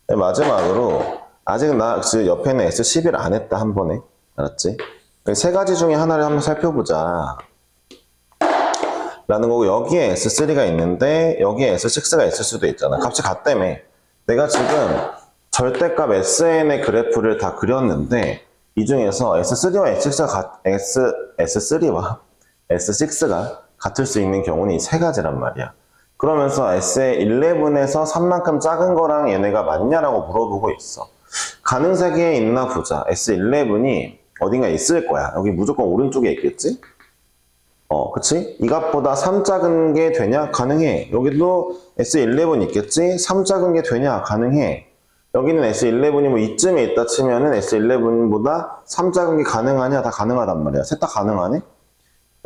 마지막으로 아직 나 옆에는 S11을 안 했다 한 번에. 알았지? 세 가지 중에 하나를 한번 살펴보자 라는 거고, 여기에 S3가 있는데 여기에 S6가 있을 수도 있잖아. 값이 같다며. 내가 지금 절대값 SN의 그래프를 다 그렸는데 이 중에서 S3와 S3와 S6가 같을 수 있는 경우는 이 세 가지란 말이야. 그러면서 S11에서 3만큼 작은 거랑 얘네가 맞냐라고 물어보고 있어. 가능세계에 있나 보자. S11이 어딘가 있을 거야. 여기 무조건 오른쪽에 있겠지? 그치? 이 값보다 3 작은 게 되냐? 가능해. 여기도 S11 있겠지? 3 작은 게 되냐? 가능해. 여기는 S11이 뭐 이쯤에 있다 치면은 S11보다 3 작은 게 가능하냐? 다 가능하단 말이야. 셋 다 가능하네?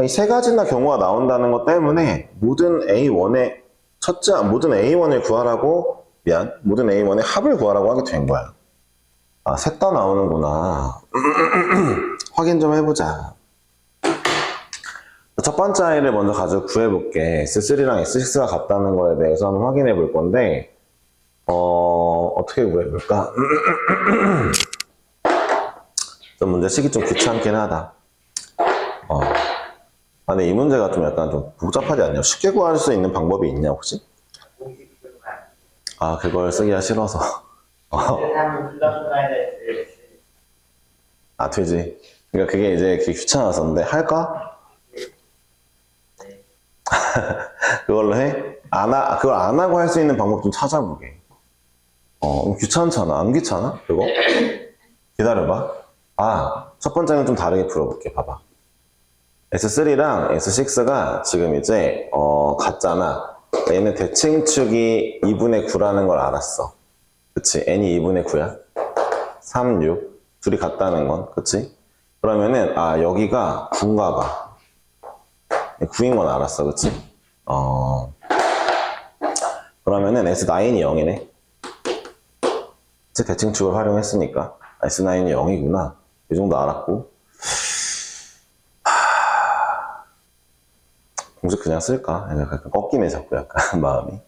이 세 가지나 경우가 나온다는 것 때문에 모든 A1의 모든 A1을 구하라고, 모든 A1의 합을 구하라고 하게 된 거야. 셋 다 나오는구나. 확인 좀 해보자. 첫 번째 아이를 먼저 가지고 구해볼게. S3랑 S6가 같다는 거에 대해서 한번 확인해 볼 건데, 어떻게 구해볼까? 좀 문제 식이 좀 귀찮긴 하다. 근데 이 문제가 좀 약간 좀 복잡하지 않냐? 쉽게 구할 수 있는 방법이 있냐, 혹시? 그걸 쓰기가 싫어서. 되지. 그러니까 그게 이제 귀찮아서인데, 할까? 그걸로 해? 그걸 안 하고 할 수 있는 방법 좀 찾아보게. 귀찮잖아. 안 귀찮아? 그거? 기다려봐. 첫 번째는 좀 다르게 풀어볼게. 봐봐. S3랑 S6가 지금 이제, 같잖아. 얘는 대칭축이 2분의 9라는 걸 알았어. 그치? n이 2분의 9야. 3, 6. 둘이 같다는 건. 그치? 그러면은, 여기가 9인가 봐. 9인 건 알았어. 그치? 그러면은 S9이 0이네. 대칭축을 활용했으니까. S9이 0이구나. 이 정도 알았고. 공식 그냥 쓸까? 약간 꺾이네, 자꾸 약간 마음이.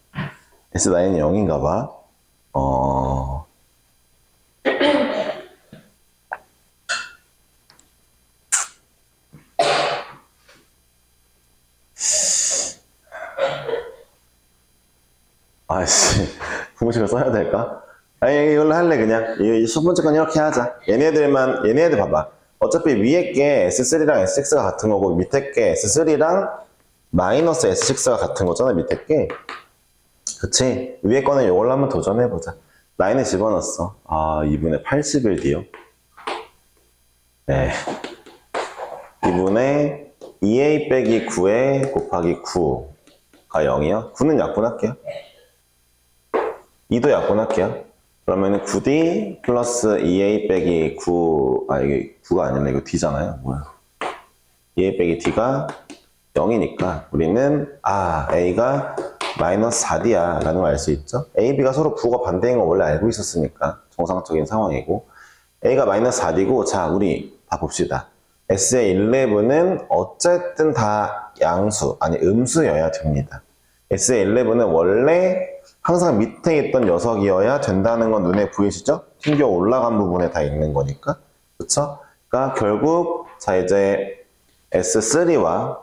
S9이 0인가 봐. 공식을 써야 될까? 이걸로 할래, 그냥. 이 첫 번째 건 이렇게 하자. 얘네들 봐봐. 어차피 위에 게 S3랑 S6가 같은 거고, 밑에 게 S3랑 마이너스 S6가 같은 거잖아, 밑에 게. 그치? 위에 거는 이걸로 한번 도전해보자. 라인을 집어넣었어. 2분의 81D요. 네. 2분의 2A 빼기 9에 곱하기 9가 0이요? 9는 약분할게요. 2도 약분할게요. 그러면은 9D 플러스 2A 빼기 9, 이게 9가 아니라 이거 D잖아요. 뭐야. 2A 빼기 D가 0이니까 우리는 A가 마이너스 4D야 라는 걸 알 수 있죠. A, B가 서로 부호가 반대인 걸 원래 알고 있었으니까 정상적인 상황이고, A가 마이너스 4D고, 자 우리 봐봅시다. S의 11은 어쨌든 다 양수, 아니 음수여야 됩니다. S의 11은 원래 항상 밑에 있던 녀석이어야 된다는 건 눈에 보이시죠? 튕겨 올라간 부분에 다 있는 거니까. 그쵸? 그러니까 결국 자 이제 S3와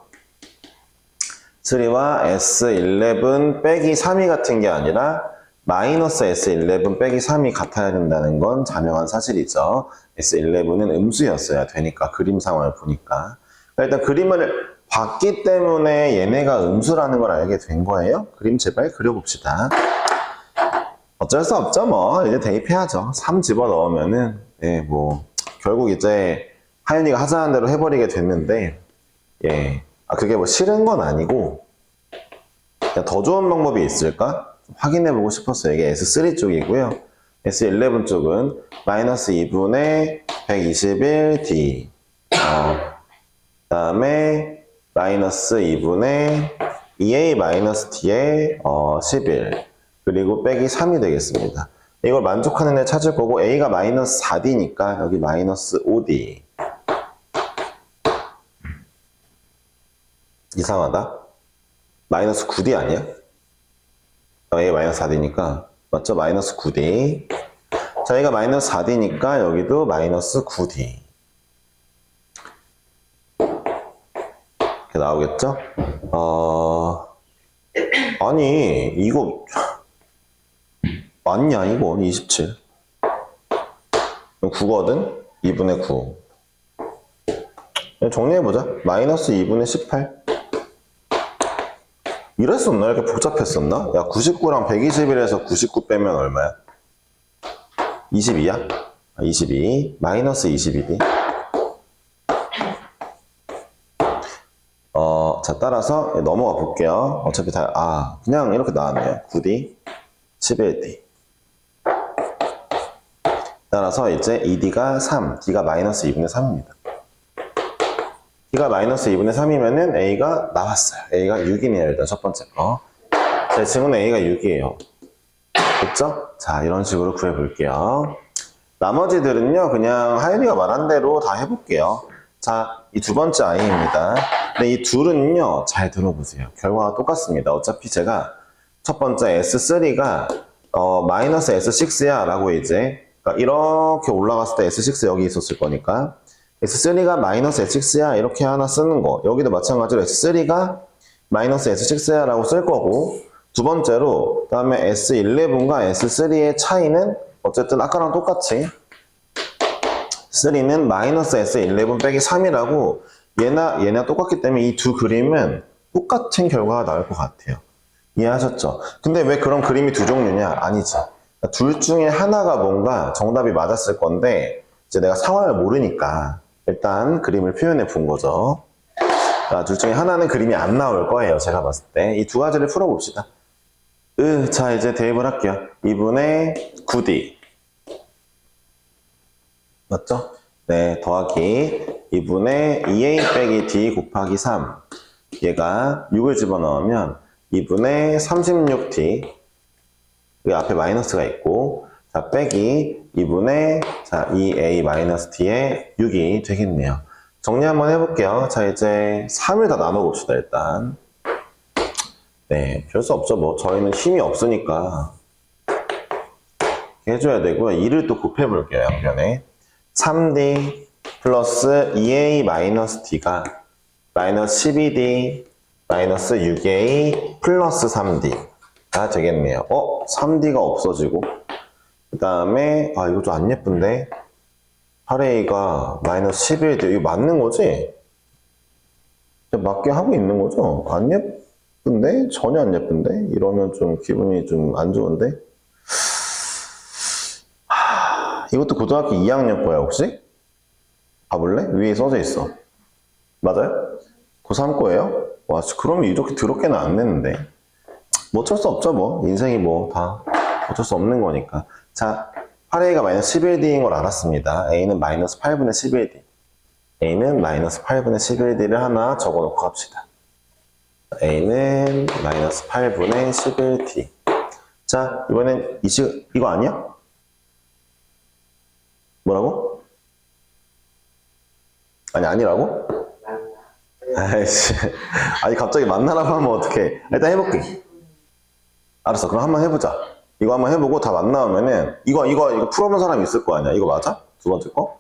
S11 빼기 3이 같은 게 아니라 마이너스 S11 빼기 3이 같아야 된다는 건 자명한 사실이죠. S11은 음수였어야 되니까, 그림 상황을 보니까. 일단 그림을 봤기 때문에 얘네가 음수라는 걸 알게 된 거예요. 그림 제발 그려봅시다. 어쩔 수 없죠, 뭐. 이제 대입해야죠. 3 집어넣으면은, 예, 뭐, 결국 이제 하윤이가 하자는 대로 해버리게 됐는데, 예. 그게 뭐 싫은 건 아니고, 더 좋은 방법이 있을까? 확인해보고 싶었어요. 이게 S3 쪽이고요. S11 쪽은 마이너스 2분의 121D. 그 다음에 마이너스 2분의 2A 마이너스 D의 11. 그리고 빼기 3이 되겠습니다. 이걸 만족하는 애 찾을 거고, A가 마이너스 4D니까 여기 마이너스 5D. 이상하다. 마이너스 9D 아니야? A 마이너스 4D니까 맞죠? 마이너스 9D. 자, 얘가 마이너스 4D니까 여기도 마이너스 9D. 이렇게 나오겠죠? 아니 이거 맞냐 이거 27. 9거든? 2분의 9. 정리해보자. 마이너스 2분의 18. 이랬었나? 이렇게 복잡했었나? 야, 99랑 121에서 99 빼면 얼마야? 22야? 22. 마이너스 22D. 자, 따라서 넘어가 볼게요. 어차피 다, 그냥 이렇게 나왔네요. 9D, 11D. 따라서 이제 2D가 3, D가 마이너스 2분의 3입니다. D가 마이너스 2분의 3이면은 A가 나왔어요. A가 6이네요. 일단 첫 번째 거. 제 질문은 A가 6이에요. 됐죠? 자, 이런 식으로 구해볼게요. 나머지들은요, 그냥 하윤이가 말한 대로 다 해볼게요. 자, 이 두 번째 아이입니다. 근데 이 둘은요, 잘 들어보세요. 결과가 똑같습니다. 어차피 제가 첫 번째 S3가 마이너스 S6야 라고 이제, 그러니까 이렇게 올라갔을 때 S6 여기 있었을 거니까 S3가 마이너스 S6야 이렇게 하나 쓰는 거. 여기도 마찬가지로 S3가 마이너스 S6야 라고 쓸 거고, 두 번째로 그 다음에 S11과 S3의 차이는 어쨌든 아까랑 똑같이 3는 마이너스 S11 빼기 3이라고 얘나 똑같기 때문에 이 두 그림은 똑같은 결과가 나올 것 같아요. 이해하셨죠? 근데 왜 그런 그림이 두 종류냐? 아니지. 둘 중에 하나가 뭔가 정답이 맞았을 건데 이제 내가 상황을 모르니까 일단 그림을 표현해 본 거죠. 둘 중에 하나는 그림이 안 나올 거예요. 제가 봤을 때. 이 두 가지를 풀어봅시다. 자, 이제 대입을 할게요. 2분의 9D. 맞죠? 네, 더하기 2분의 2A 빼기 D 곱하기 3. 얘가 6을 집어넣으면 2분의 36D. 여기 앞에 마이너스가 있고, 자, 빼기 2분의 2A 마이너스 D의 6이 되겠네요. 정리 한번 해볼게요. 자, 이제 3을 다 나눠봅시다, 일단. 네, 별 수 없죠. 뭐, 저희는 힘이 없으니까. 해줘야 되고요. 2를 또 곱해볼게요, 양변에. 3D 플러스 2A 마이너스 D가 마이너스 12D 마이너스 6A 플러스 3D가 되겠네요. 3D가 없어지고, 그 다음에, 이거 좀 안 예쁜데? 8A가 마이너스 11D. 이거 맞는 거지? 맞게 하고 있는 거죠? 안 예쁜데? 전혀 안 예쁜데? 이러면 좀 기분이 좀 안 좋은데? 이것도 고등학교 2학년 거야, 혹시? 봐볼래? 위에 써져 있어. 맞아요? 고3 거예요? 와, 그러면 이렇게 더럽게는 안 냈는데. 뭐 어쩔 수 없죠, 뭐. 인생이 뭐 다 어쩔 수 없는 거니까. 자, 8A가 마이너스 11D인 걸 알았습니다. A는 마이너스 8분의 11D. A는 마이너스 8분의 11D를 하나 적어놓고 합시다. A는 마이너스 8분의 11t. 자, 이번엔 이거 아니야? 뭐라고? 아니라고? 아이씨. 아니, 갑자기 만나라고 하면 어떡해. 일단 해볼게. 알았어. 그럼 한번 해보자. 이거 한번 해보고 다 만나면은, 이거 풀어본 사람 있을 거 아니야? 이거 맞아? 두 번째 거?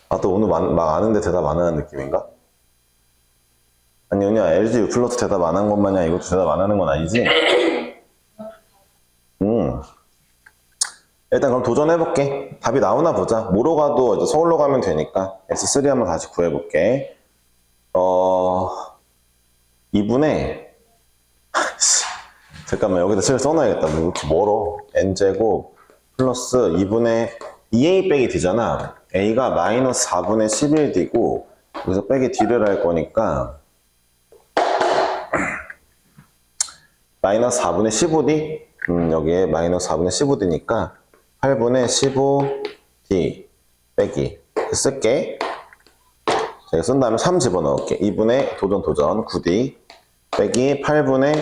아, 또 오늘 막 아는데 대답 안 하는 느낌인가? 아니, 은야, LG U 플러스 대답 안 한 것마냥 이것도 대답 안 하는 건 아니지? 일단 그럼 도전해볼게. 답이 나오나 보자. 뭐로 가도 이제 서울로 가면 되니까 S3 한번 다시 구해볼게. 2분의 잠깐만 여기다 실 써놔야겠다. 뭐 이렇게 멀어. n제곱 플러스 2분의 2a 빼기 d잖아. a가 마이너스 4분의 11d고 여기서 빼기 d를 할 거니까 마이너스 4분의 15d? 여기에 마이너스 4분의 15d니까 8분의 15d 빼기 쓸게. 제가 쓴 다음에 3 집어넣을게. 2분의 도전 9d 빼기 8분의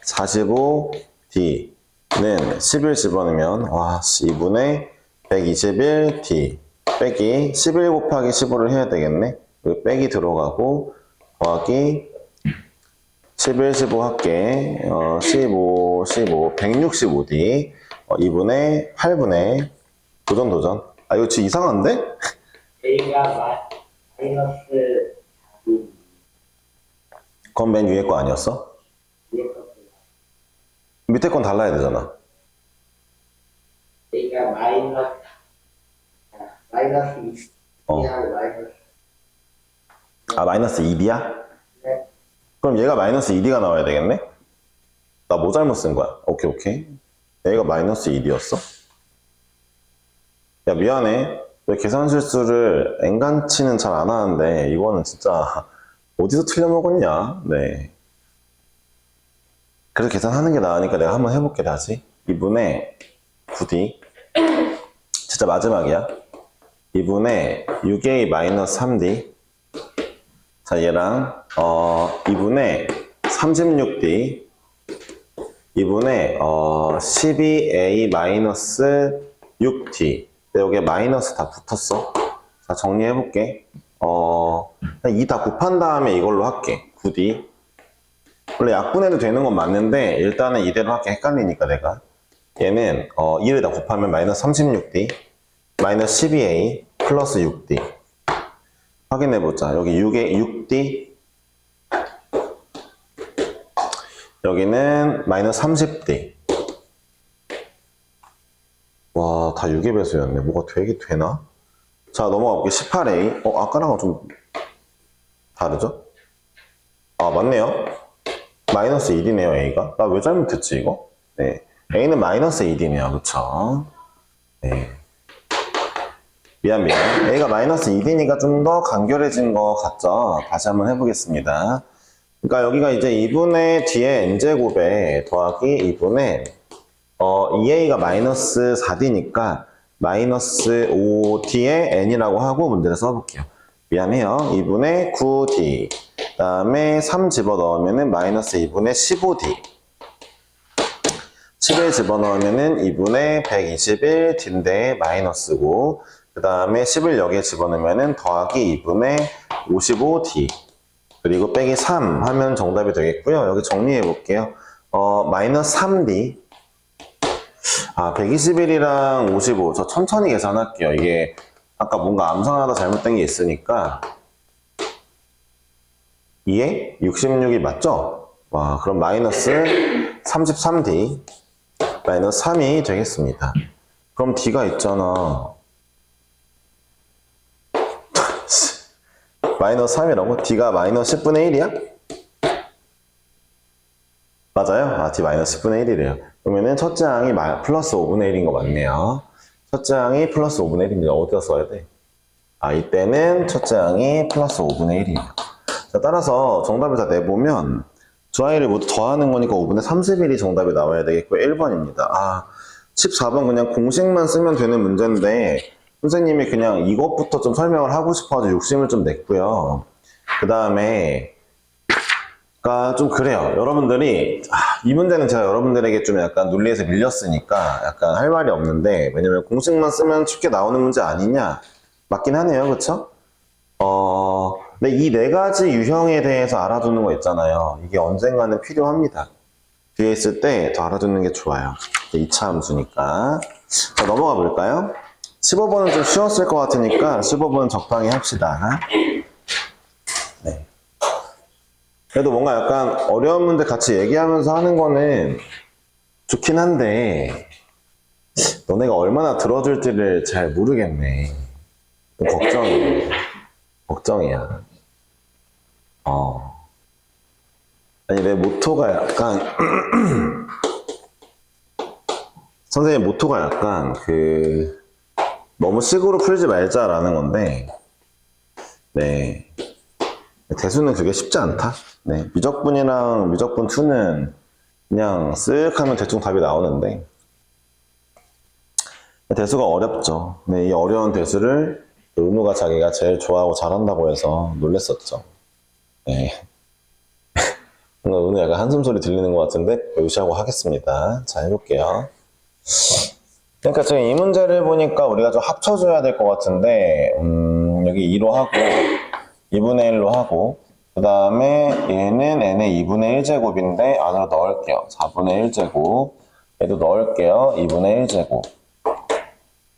45d는 11 집어넣으면 와 2분의 121d 빼기 11 곱하기 15를 해야 되겠네. 여기 빼기 들어가고 더하기 11, 15 할게. 15, 165d 2분의 8분의 도전. 아 이거 진짜 이상한데? A가 마이너스 4분 그건 맨 위에 거 아니었어? 위에 거 밑에 건 달라야 되잖아. A가 마이너스 2 마이너스 아 마이너스 2d야? 네. 그럼 얘가 마이너스 2d가 나와야 되겠네? 나 뭐 잘못 쓴 거야? 오케이. 얘가 마이너스 2d였어? 야 미안해. 왜 계산 실수를 엔간치는 잘 안 하는데 이거는 진짜 어디서 틀려먹었냐? 네. 그래서 계산하는 게 나으니까 내가 한번 해볼게 다시. 2분의 9d 진짜 마지막이야. 2분의 6a 마이너스 3d 자 얘랑 2분의 36d 2분의 12a 마이너스 6d 여기에 마이너스 다 붙었어. 자 정리해볼게. 2 다 곱한 다음에 이걸로 할게. 9d 원래 약분해도 되는 건 맞는데 일단은 이대로 할게. 헷갈리니까 내가 얘는 2를 다 곱하면 마이너스 36d 마이너스 12a 플러스 6d 확인해보자. 여기 6에 6d 여기는 마이너스 30d 와, 다 6의 배수였네. 뭐가 되나? 자, 넘어가 볼게. 18a. 아까랑은 좀 다르죠? 아, 맞네요. 마이너스 1이네요, a가. 나 왜 잘못했지, 이거? 네. a는 마이너스 1이네요. 그쵸? 네. 미안. a가 마이너스 1이니까 좀 더 간결해진 것 같죠? 다시 한번 해보겠습니다. 그러니까 여기가 이제 2분의 뒤에 n제곱에 더하기 2분의 2a가 마이너스 4d니까 마이너스 5d에 n이라고 하고 문제를 써볼게요. 미안해요. 2분의 9d 그 다음에 3 집어넣으면 마이너스 2분의 15d 11 집어넣으면 2분의 121d인데 마이너스고 그 다음에 10을 여기에 집어넣으면 더하기 2분의 55d 그리고 빼기 3 하면 정답이 되겠고요. 여기 정리해 볼게요. 마이너스 3d 121이랑 55 저 천천히 계산할게요. 이게 아까 뭔가 암산하다 잘못된 게 있으니까 2에 66이 맞죠? 와 그럼 마이너스 33d 마이너스 3이 되겠습니다. 그럼 d가 있잖아. 마이너스 3이라고? d가 마이너스 10분의 1이야? 맞아요? d 마이너스 10분의 1이래요. 그러면은 첫째 항이 플러스 5분의 1인 거 맞네요. 첫째 항이 플러스 5분의 1입니다. 어디다 써야 돼? 이때는 첫째 항이 플러스 5분의 1이에요. 자, 따라서 정답을 다 내보면 두 아이를 모두 더하는 거니까 5분의 31이 정답이 나와야 되겠고 1번입니다. 14번 그냥 공식만 쓰면 되는 문제인데 선생님이 그냥 이것부터 좀 설명을 하고 싶어서 욕심을 좀 냈고요. 그 다음에, 좀 그래요. 여러분들이, 이 문제는 제가 여러분들에게 좀 약간 논리에서 밀렸으니까 약간 할 말이 없는데, 왜냐면 공식만 쓰면 쉽게 나오는 문제 아니냐? 맞긴 하네요. 그쵸? 근데 이 네 가지 유형에 대해서 알아두는 거 있잖아요. 이게 언젠가는 필요합니다. 뒤에 있을 때 더 알아두는 게 좋아요. 2차 함수니까. 자, 넘어가 볼까요? 15번은 좀 쉬웠을 것 같으니까 15번 적당히 합시다. 네. 그래도 뭔가 약간 어려운 문제 같이 얘기하면서 하는 거는 좋긴 한데, 너네가 얼마나 들어줄지를 잘 모르겠네. 좀 걱정이야. 아니, 내 모토가 약간, 선생님 모토가 약간 너무 식으로 풀지 말자라는 건데, 네. 대수는 그게 쉽지 않다. 네. 미적분이랑 미적분 2는 그냥 쓱 하면 대충 답이 나오는데, 대수가 어렵죠. 네, 이 어려운 대수를 은우가 자기가 제일 좋아하고 잘한다고 해서 놀랬었죠. 네. 뭔가 은우 약간 한숨 소리 들리는 것 같은데, 무시하고 하겠습니다. 자, 해볼게요. 그러니까 지금 이 문제를 보니까 우리가 좀 합쳐줘야 될 것 같은데, 여기 2로 하고, 2분의 1로 하고, 그 다음에 얘는 n의 2분의 1제곱인데 안으로 넣을게요. 4분의 1제곱. 얘도 넣을게요. 2분의 1제곱.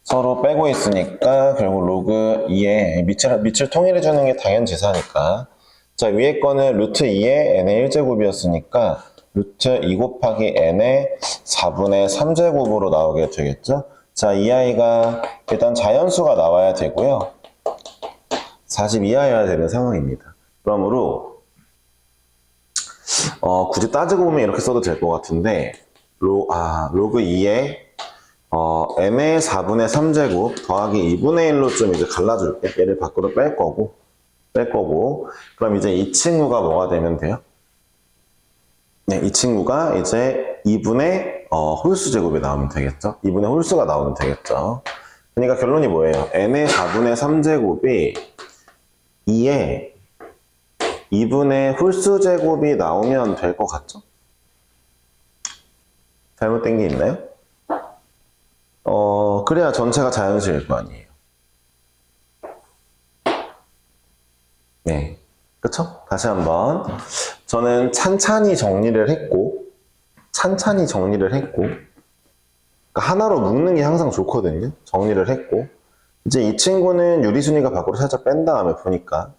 서로 빼고 있으니까 결국 로그 2에 밑을 통일해주는 게 당연지사니까. 자, 위에 거는 루트 2에 n의 1제곱이었으니까 루트 2 곱하기 n의 4분의 3제곱으로 나오게 되겠죠? 자, 이 아이가 일단 자연수가 나와야 되고요. 40 이하여야 되는 상황입니다. 그러므로 굳이 따지고 보면 이렇게 써도 될 것 같은데 로그 2에 n의 4분의 3제곱 더하기 2분의 1로 좀 이제 갈라줄게. 얘를 밖으로 뺄 거고 그럼 이제 이 친구가 뭐가 되면 돼요? 네, 이 친구가 이제 2분의 홀수 제곱이 나오면 되겠죠? 2분의 홀수가 나오면 되겠죠? 그러니까 결론이 뭐예요? n의 4분의 3제곱이 2에 2분의 홀수 제곱이 나오면 될 것 같죠? 잘못된 게 있나요? 그래야 전체가 자연수일 거 아니에요. 네. 그쵸? 다시 한번. 저는 찬찬히 정리를 했고, 그러니까 하나로 묶는 게 항상 좋거든요. 정리를 했고. 이제 이 친구는 유리순위가 밖으로 살짝 뺀 다음에 보니까,